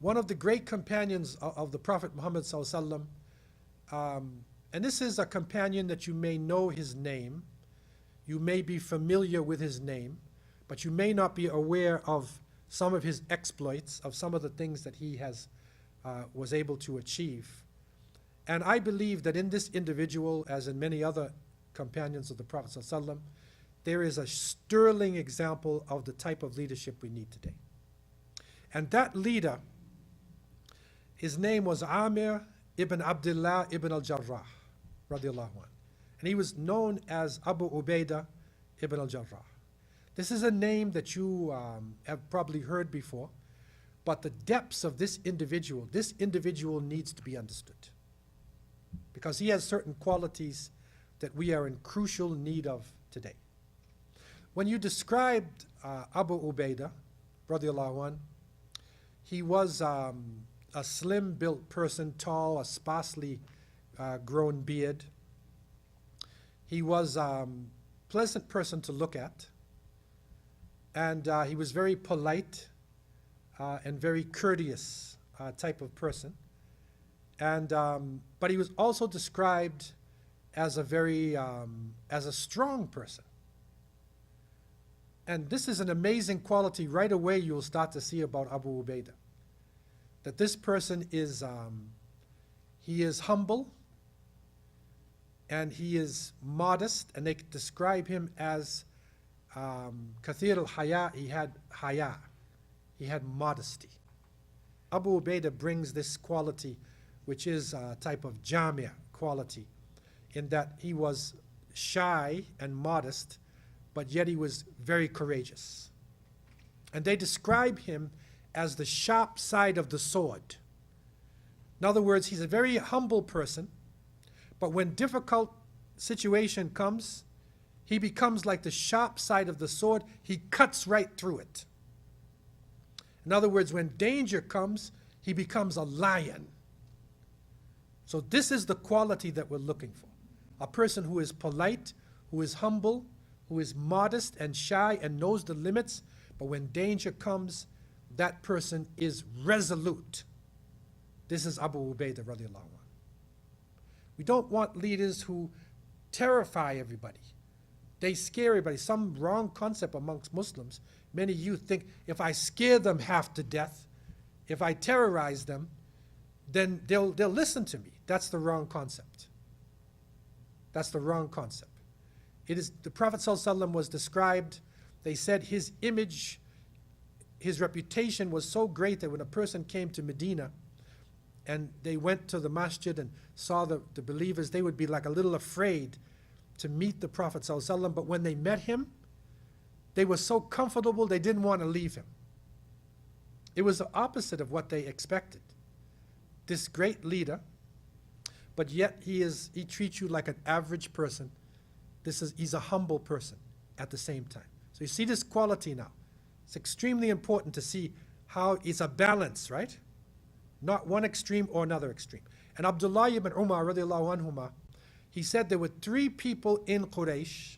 one of the great companions of the Prophet Muhammad sallallahu alaihi wasallam, and this is a companion that you may know his name, you may be familiar with his name, but you may not be aware of some of his exploits, of some of the things that he was able to achieve. And I believe that in this individual, as in many other companions of the Prophet sallallahu alaihi wasallam, there is a sterling example of the type of leadership we need today. And that leader, his name was Amir ibn Abdullah ibn al-Jarrah, radiallahu anh. And he was known as Abu Ubaydah ibn al-Jarrah. This is a name that you have probably heard before, but the depths of this individual needs to be understood, because he has certain qualities that we are in crucial need of today. When you described Abu Ubaydah, radiallahu anh, he was a slim-built person, tall, a sparsely grown beard. He was a pleasant person to look at, and he was very polite and very courteous type of person. And but he was also described as a strong person. And this is an amazing quality right away you'll start to see about Abu Ubaidah. That this person is, he is humble, and he is modest, and they describe him as Kathir al-Haya, he had modesty. Abu Ubaidah brings this quality, which is a type of jamia quality, in that he was shy and modest, but yet he was very courageous. And they describe him as the sharp side of the sword. In other words, he's a very humble person, but when difficult situation comes, he becomes like the sharp side of the sword. He cuts right through it. In other words, when danger comes, he becomes a lion. So this is the quality that we're looking for. A person who is polite, who is humble, who is modest and shy and knows the limits, but when danger comes, that person is resolute. This is Abu Ubaidah radiallahu anh. We don't want leaders who terrify everybody. They scare everybody. Some wrong concept amongst Muslims. Many youth think, if I scare them half to death, if I terrorize them, then they'll listen to me. That's the wrong concept. That's the wrong concept. It is, the Prophet ﷺ was described, they said his image, his reputation was so great that when a person came to Medina and they went to the masjid and saw the believers, they would be like a little afraid to meet the Prophet ﷺ, but when they met him, they were so comfortable they didn't want to leave him. It was the opposite of what they expected. This great leader, but yet he treats you like an average person. He's a humble person at the same time. So you see this quality now. It's extremely important to see how it's a balance, right? Not one extreme or another extreme. And Abdullah ibn Umar radiallahu anhuma, he said there were 3 people in Quraysh.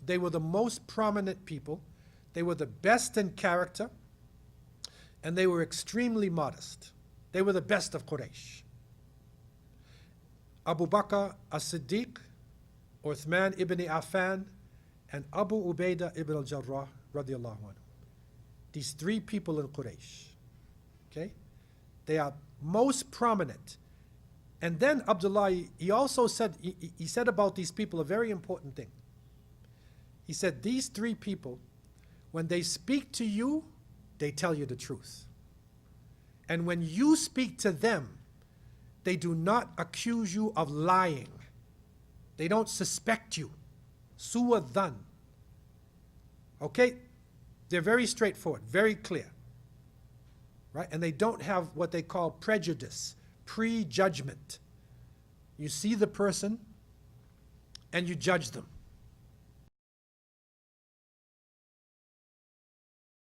They were the most prominent people. They were the best in character, and they were extremely modest. They were the best of Quraysh. Abu Bakr as-Siddiq, Uthman ibn Affan, and Abu Ubaidah ibn al-Jarrah radiallahu anhu. These 3 people in Quraysh. Okay? They are most prominent. And then Abdullah, he also said, he said about these people a very important thing. He said, these 3 people, when they speak to you, they tell you the truth. And when you speak to them, they do not accuse you of lying. They don't suspect you. Su'a dhan. Okay? They're very straightforward, very clear. Right? And they don't have what they call prejudice, prejudgment. You see the person and you judge them.